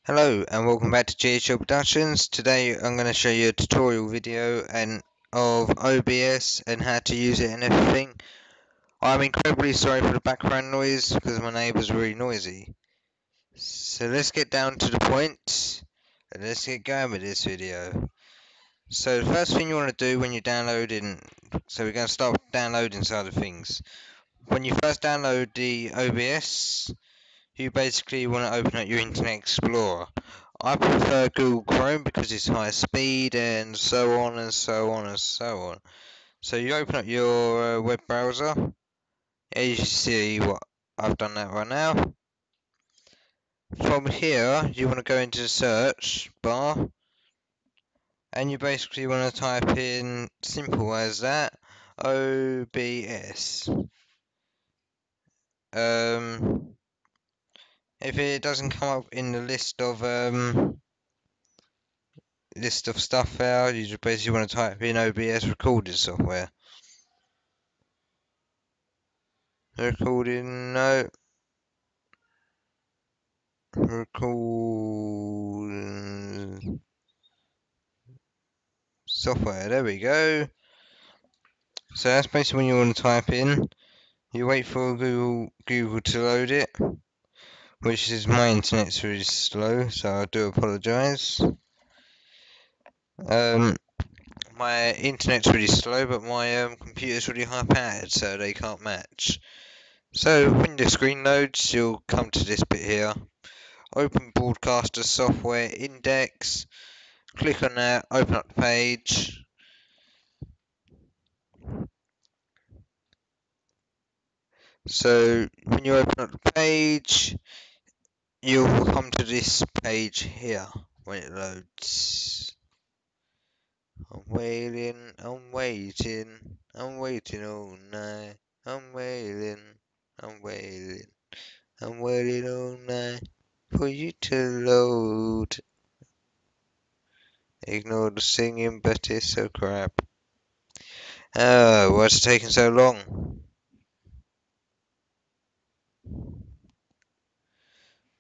Hello and welcome back to GHL Productions. Today I'm going to show you a tutorial video of OBS and how to use it and everything. I'm incredibly sorry for the background noise because my neighbour's really noisy. So let's get down to the point and let's get going with this video. So the first thing you want to do when you're downloading, so we're going to start with downloading side of things. When you first download the OBS, you basically want to open up your Internet Explorer. I prefer Google Chrome because it's higher speed and so on and so on and so on. So you open up your web browser. As you see, what I've done that right now. From here, you want to go into the search bar, and you basically want to type in simple as that, OBS. If it doesn't come up in the list of stuff there, you just basically want to type in OBS recording software. Recording, no. Recording software, there we go. So that's basically when you want to type in. You wait for Google to load it, which is my internet's really slow, so I do apologise. My internet's really slow, but my computer's really high powered, so they can't match. So when the screen loads, you'll come to this bit here. Open Broadcaster Software Index. Click on that, open up the page. So when you open up the page, you'll come to this page here when it loads. I'm waiting, I'm waiting, I'm waiting all night. I'm waiting, I'm waiting, I'm waiting all night for you to load. Ignore the singing, but it's so crap. Oh, why's it taking so long?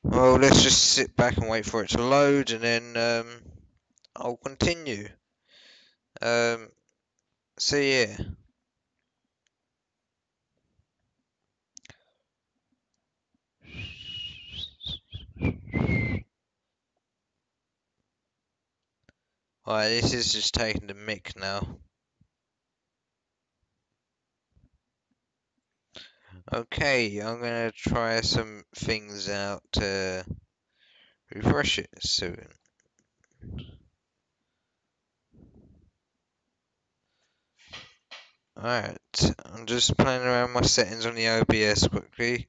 Well, let's just sit back and wait for it to load, and then I'll continue. So yeah. Alright, this is just taking the mic now. Okay, I'm gonna try some things out to refresh it soon. Alright, I'm just playing around my settings on the OBS quickly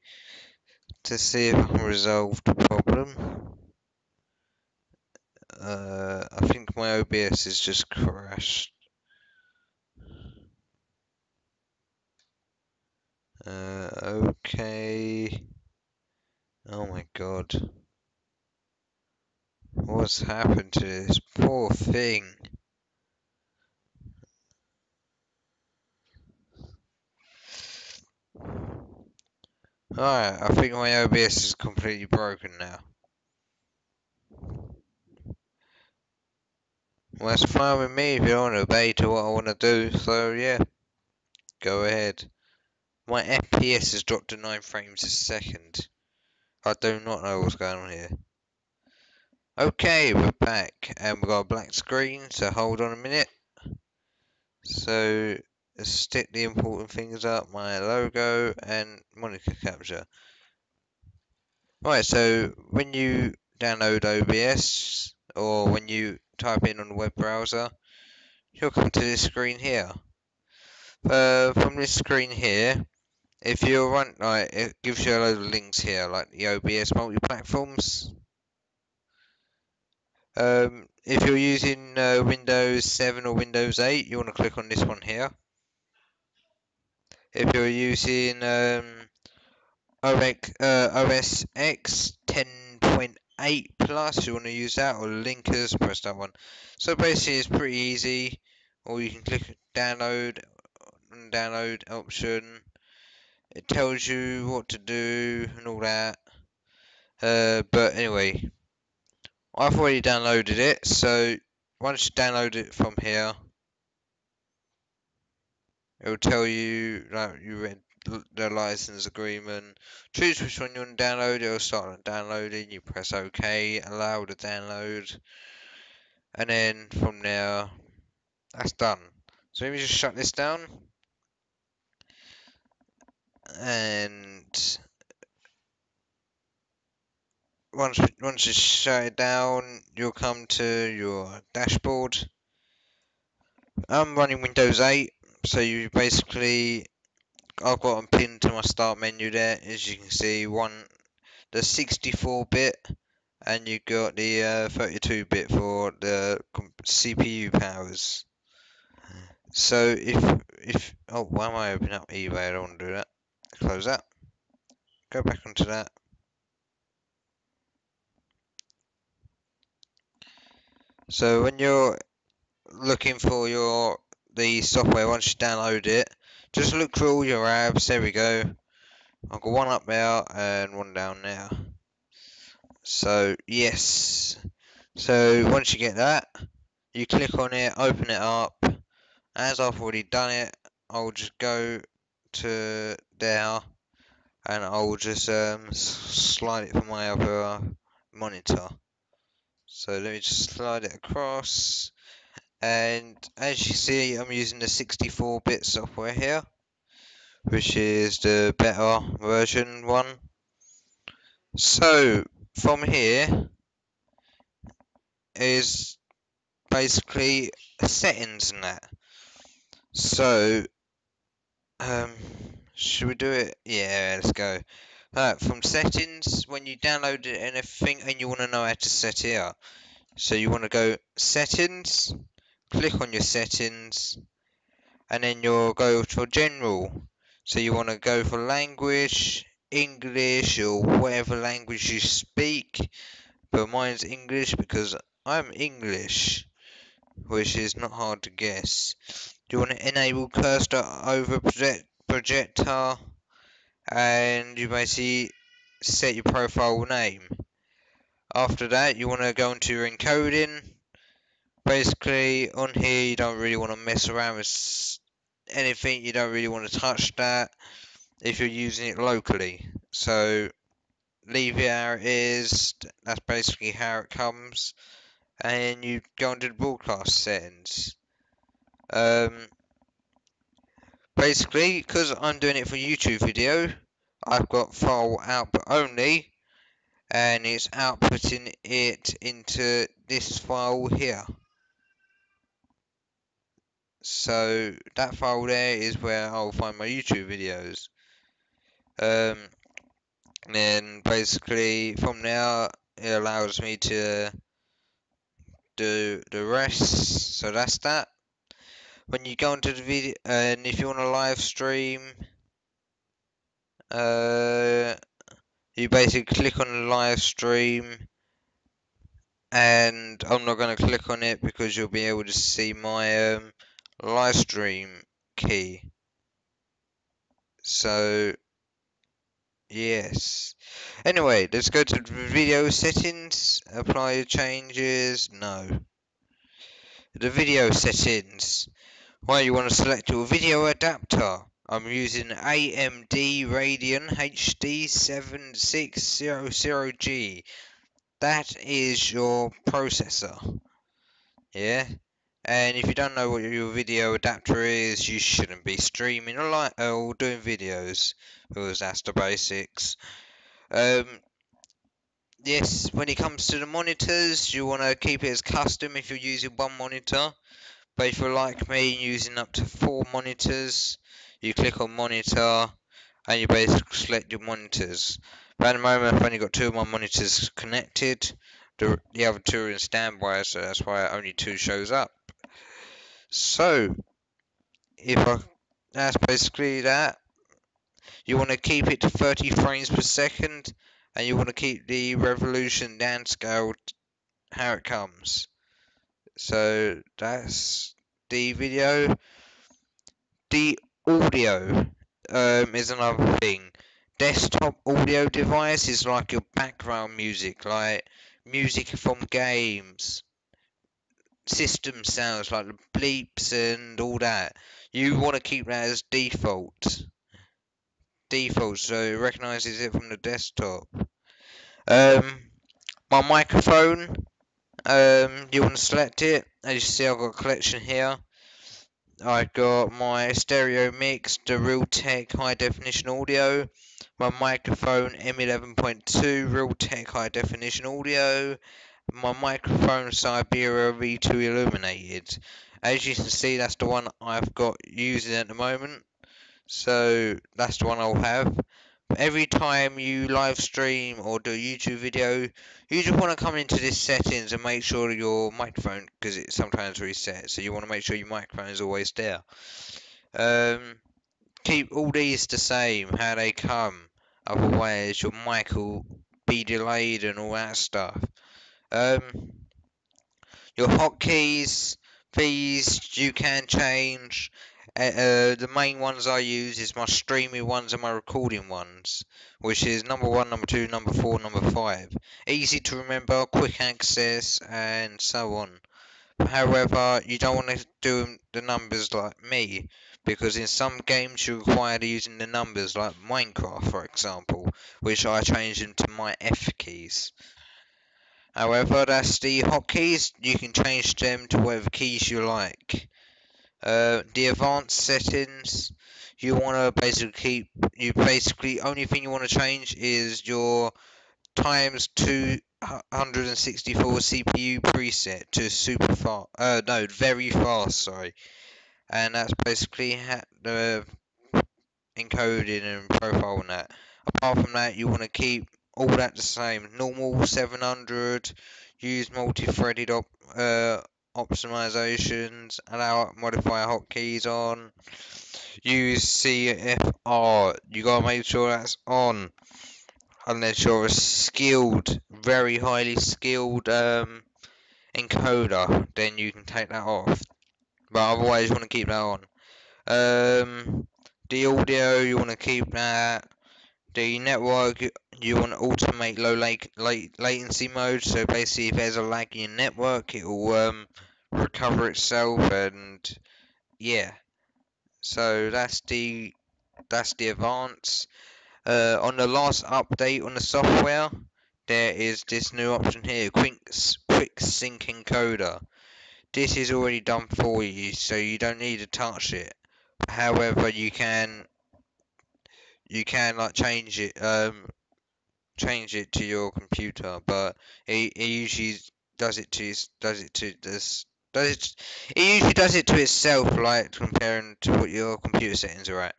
to see if I can resolve the problem. I think my OBS has just crashed. Okay. Oh my god. What's happened to this poor thing? Alright, I think my OBS is completely broken now. Well, that's fine with me if you don't want to obey to what I want to do, so yeah, go ahead. My FPS has dropped to 9 frames a second. I do not know what's going on here. Okay, we're back, and we've got a black screen, so hold on a minute. So, let's stick the important things up, my logo and monitor capture. Right, so when you download OBS, or when you type in on the web browser, you'll come to this screen here. From this screen here, if you're it gives you a load of links here, like the OBS multi-platforms. If you're using Windows 7 or Windows 8, you want to click on this one here. If you're using OS X 10.8 plus, you want to use that, or Linkers, press that one. So basically, it's pretty easy. Or you can click download option. It tells you what to do and all that. But anyway, I've already downloaded it, so once you download it from here, it will tell you like you read the license agreement. Choose which one you want to download. It will start downloading. You press OK, allow the download, and then from there, that's done. So let me just shut this down, and once you shut it down, you'll come to your dashboard. I'm running Windows 8, so you basically, I've got them pinned to my start menu there, as you can see, the 64-bit, and you got the 32-bit for the CPU powers. So oh, why am I opening up eBay? I don't want to do that. Close that. Go back onto that. So when you're looking for the software, once you download it, just look through all your apps. There we go. I've got one up there and one down there. So yes. So once you get that, you click on it, open it up. As I've already done it, I'll just go to there and I'll just slide it from my other monitor. So let me just slide it across, and as you see, I'm using the 64-bit software here, which is the better version one. So from here is basically settings and that. So should we do it? Yeah, let's go. From settings, when you download it and everything, and you want to know how to set it up. So you want to go settings, click on your settings, and then you'll go for general. So you want to go for language, English, or whatever language you speak. But mine's English because I'm English, which is not hard to guess. You want to enable cursor over projector, and you basically set your profile name. After that, you want to go into your encoding. Basically, on here, you don't really want to mess around with anything. You don't really want to touch that if you're using it locally. So leave it how it is. That's basically how it comes. And you go into the broadcast settings. Basically, because I'm doing it for YouTube video, I've got file output only, and it's outputting it into this file here. So that file there is where I'll find my YouTube videos. And then basically from there it allows me to do the rest. So that's that. When you go into the video, and if you want to live stream, you basically click on the live stream, and I'm not going to click on it because you'll be able to see my live stream key. So yes. Anyway, let's go to video settings. Apply changes. No. The video settings. Well, you want to select your video adapter. I'm using AMD Radeon HD 7600G. That is your processor. Yeah? And if you don't know what your video adapter is, you shouldn't be streaming or doing videos, because that's the basics. Yes, when it comes to the monitors, you want to keep it as custom if you're using one monitor. But if you're like me, using up to 4 monitors, you click on monitor and you basically select your monitors. But at the moment, I've only got 2 of my monitors connected. The other 2 are in standby, so that's why only 2 shows up. So, that's basically that. You want to keep it to 30 frames per second, and you want to keep the resolution downscaled how it comes. So that's the video. The audio is another thing. Desktop audio device is like your background music, like music from games, system sounds like the bleeps and all that. You want to keep that as default, so it recognizes it from the desktop. My microphone, you want to select it. As you see, I've got a collection here. I've got my stereo mix, the Realtek high definition audio, my microphone M11.2 Realtek high definition audio, my microphone Siberia V2 illuminated. As you can see, that's the one I've got using at the moment. So that's the one I'll have. Every time you live stream or do a YouTube video, you just want to come into this settings and make sure your microphone, because it sometimes resets, so you want to make sure your microphone is always there. Keep all these the same, how they come, otherwise your mic will be delayed and all that stuff. Your hotkeys, these you can change. The main ones I use is my streaming ones and my recording ones, which is number 1, number 2, number 4, number 5. Easy to remember, quick access, and so on. However, you don't want to do the numbers like me, because in some games you're required using the numbers, like Minecraft, for example, which I changed into my F keys. However, that's the hotkeys. You can change them to whatever keys you like. The advanced settings, you want to basically only thing you want to change is your times 264 CPU preset to super fast. No, very fast. Sorry, and that's basically the encoding and profile on that. Apart from that, you want to keep all that the same. Normal 700, use multi-threaded optimizations, allow modifier hotkeys on, use CFR, you gotta make sure that's on, unless you're a skilled, very highly skilled encoder, then you can take that off, but otherwise you want to keep that on. The audio, you want to keep that. The network, you want to automate low latency mode, so basically if there's a lag in your network, it will recover itself, and yeah. So that's the advance. On the last update on the software, there is this new option here, quick sync encoder. This is already done for you, so you don't need to touch it. However, you can like change it to your computer, but it usually does it to this does it usually does it to itself, like comparing to what your computer settings are at.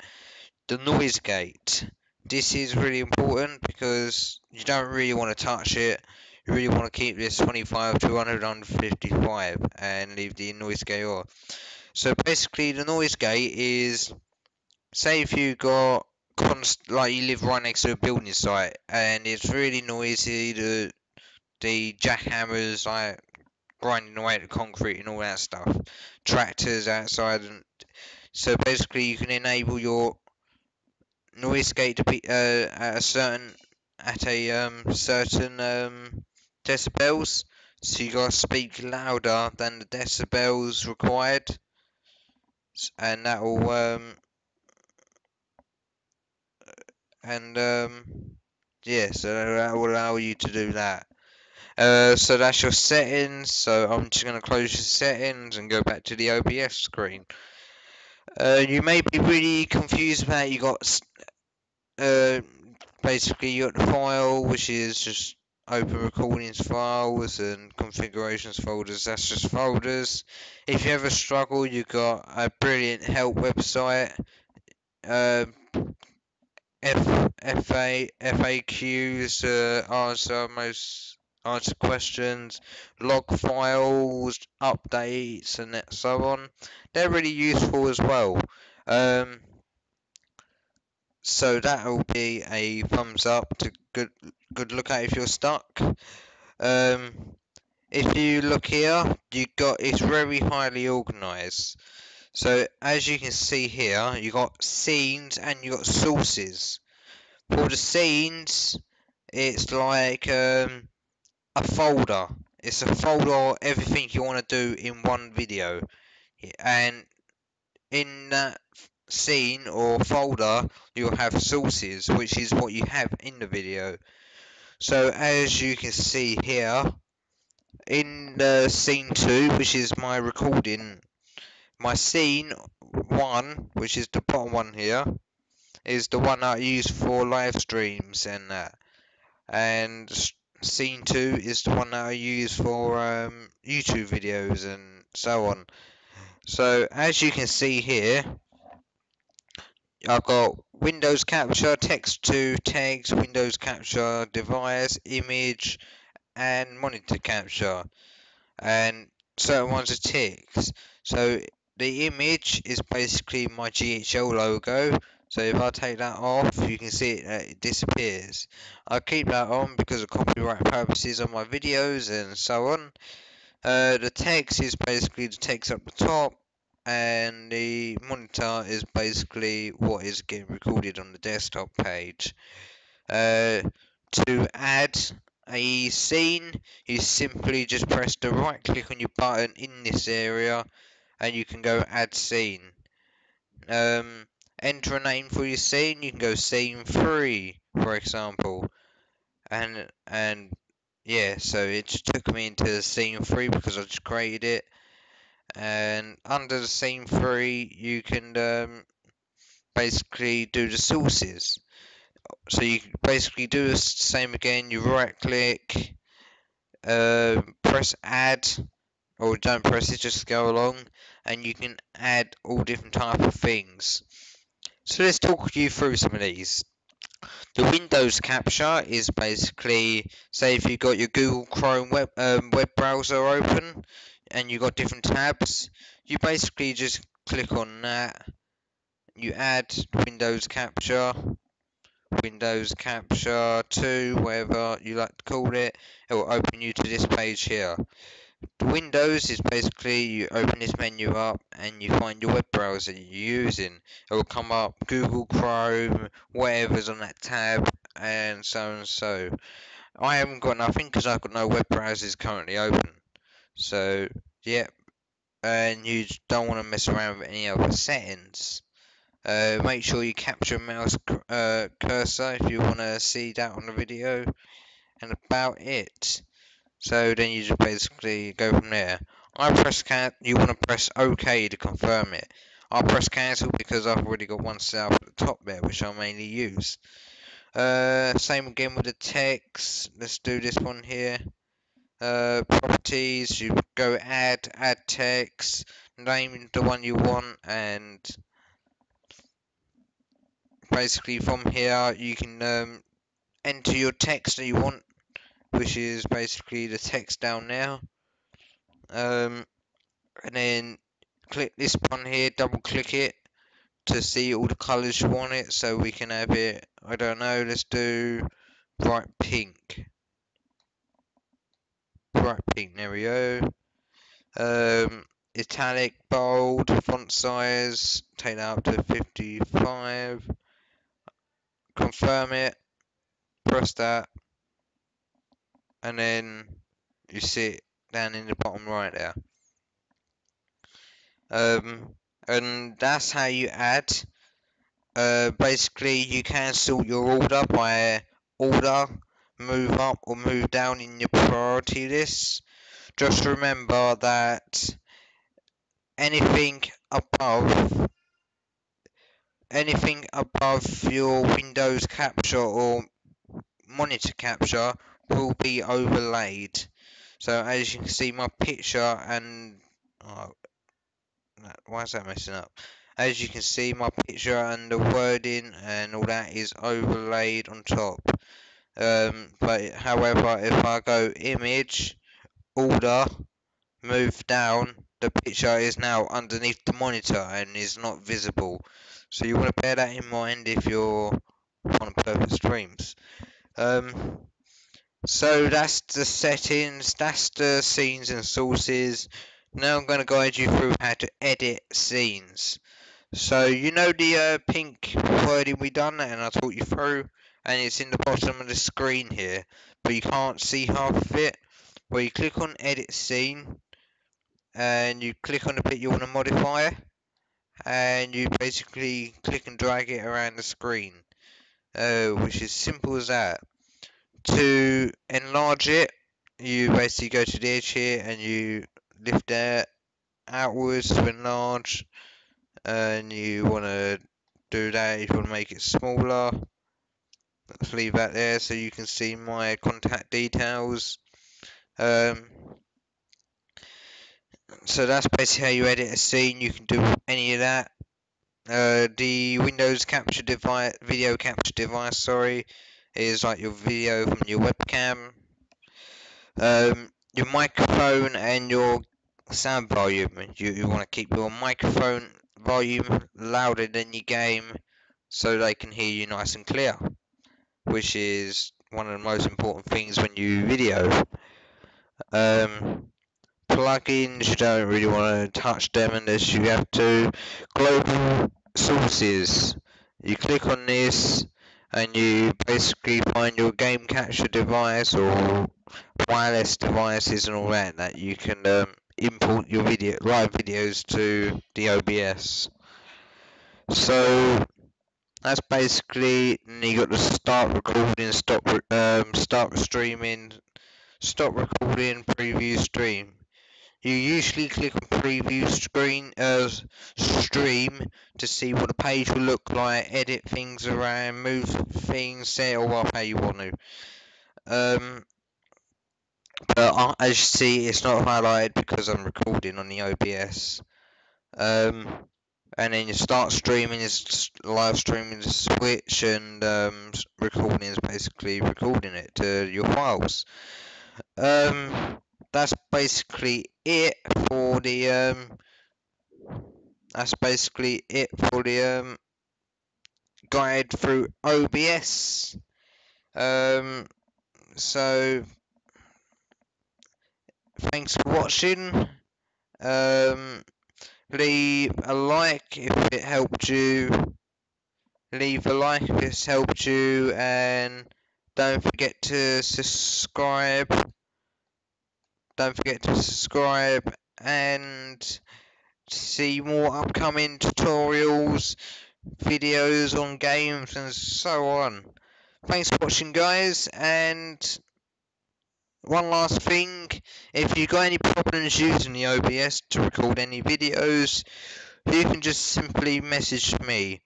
The noise gate. This is really important because you don't really want to touch it. You really want to keep this 25 to 155 and leave the noise gate off. So basically, the noise gate is, say if you got like you live right next to a building site and it's really noisy, the jackhammers like grinding away at the concrete and all that stuff, tractors outside, and so basically you can enable your noise gate to be at a certain decibels, so you gotta speak louder than the decibels required, and that will and yeah, so that will allow you to do that. So that's your settings. So I'm just going to close your settings and go back to the OBS screen. You may be really confused about you got uh, basically you got the file, which is just open recordings files and configurations folders. That's just folders. If you ever struggle, you got a brilliant help website. Uh, FAQs answer questions, log files, updates, and so on. They're really useful as well. So that will be a thumbs up to good look at if you're stuck. If you look here, it's very highly organised. So as you can see here, you got scenes and you got sources. For the scenes, it's like a folder. It's a folder of everything you want to do in one video. And in that scene or folder, you'll have sources, which is what you have in the video. So as you can see here, in the scene 2, which is my recording, my scene 1, which is the bottom one here, is the one that I use for live streams and that. And scene 2 is the one that I use for YouTube videos and so on. So as you can see here, I've got Windows Capture, Text to Tags, Windows Capture, Device, Image, and Monitor Capture. And certain ones are ticks. So the image is basically my GHL logo. So if I take that off, you can see it disappears. I keep that on because of copyright purposes on my videos and so on. The text is basically the text up the top, and the monitor is basically what is getting recorded on the desktop page. To add a scene, you simply just press the right click on your button in this area and you can go add scene. Enter a name for your scene, you can go scene 3 for example, and yeah, so it just took me into scene 3 because I just created it. And under the scene 3 you can basically do the sources. So you basically do the same again, you right click, press add, or don't press it, just go along, and you can add all different type of things. So let's talk you through some of these. The Windows capture is basically, say if you got your Google Chrome web browser open, and you got different tabs, you basically just click on that, you add Windows capture, Windows Capture 2, whatever you like to call it. It will open you to this page here. The Windows is basically you open this menu up and you find your web browser you're using. It will come up Google Chrome, whatever's on that tab, and so and so. I haven't got nothing because I've got no web browsers currently open. So, yeah, and you don't want to mess around with any other settings. Make sure you capture mouse cursor if you want to see that on the video, and about it. So then you just basically go from there. I press you want to press OK to confirm it. I'll press cancel because I've already got one set up at the top there, which I mainly use. Same again with the text. Let's do this one here. Properties, you go add text, name the one you want, and basically from here you can enter your text that you want, which is basically the text down there. And then click this one here, double click it to see all the colours you want it, so we can have it, I don't know, let's do bright pink. Bright pink, there we go. Italic, bold, font size, take that up to 55. Confirm it, press that, and then you see it down in the bottom right there. And that's how you add. Basically, you can sort your order by order, move up or move down in your priority list. Just remember that anything above your Windows capture or monitor capture will be overlaid. So as you can see, my picture and why is that messing up? As you can see, my picture and the wording and all that is overlaid on top. But however, if I go image, order, move down, the picture is now underneath the monitor and is not visible. So you want to bear that in mind if you're on purpose streams. So that's the settings, that's the scenes and sources. Now I'm going to guide you through how to edit scenes. So you know the pink wording we done and I taught you through, and it's in the bottom of the screen here, but you can't see half of it. where you click on edit scene and you click on the bit you want to modify, and you basically click and drag it around the screen, which is simple as that. To enlarge it, you basically go to the edge here and you lift it outwards to enlarge, and you want to do that. If you want to make it smaller, let's leave that there so you can see my contact details. So that's basically how you edit a scene. You can do any of that. The Windows capture device, video capture device, sorry, is like your video from your webcam. Your microphone and your sound volume. You want to keep your microphone volume louder than your game so they can hear you nice and clear, which is one of the most important things when you video. Plugins, you don't really want to touch them unless you have to. Global sources. You click on this and you basically find your game capture device or wireless devices and all that you can import your live videos to the OBS. So that's basically, and you got to start recording, start streaming, stop recording, preview stream. You usually click on preview stream to see what the page will look like, edit things around, move things, set it all up how you want to. But as you see, it's not highlighted because I'm recording on the OBS. And then you start streaming, is live streaming the switch, and recording is basically recording it to your files. That's basically it for the guide through OBS. So thanks for watching. Leave a like if it helped you. Leave a like if it's helped you, and don't forget to subscribe. Don't forget to subscribe and see more upcoming tutorials, videos on games, and so on. Thanks for watching, guys, and one last thing, if you got any problems using the OBS to record any videos, you can just simply message me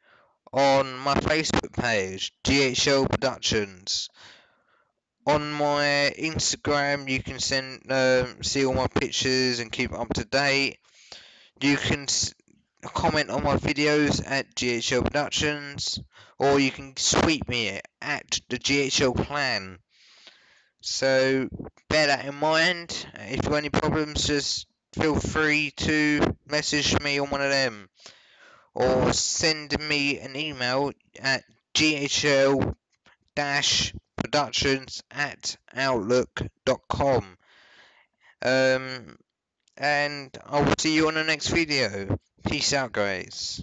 on my Facebook page, GHL Productions. On my Instagram, you can see all my pictures and keep up to date. You can comment on my videos at GHL Productions, or you can tweet me at the GHL Plan. So bear that in mind. If you've got any problems, just feel free to message me on one of them, or send me an email at ghl-productions@outlook.com. And I will see you on the next video. Peace out, guys.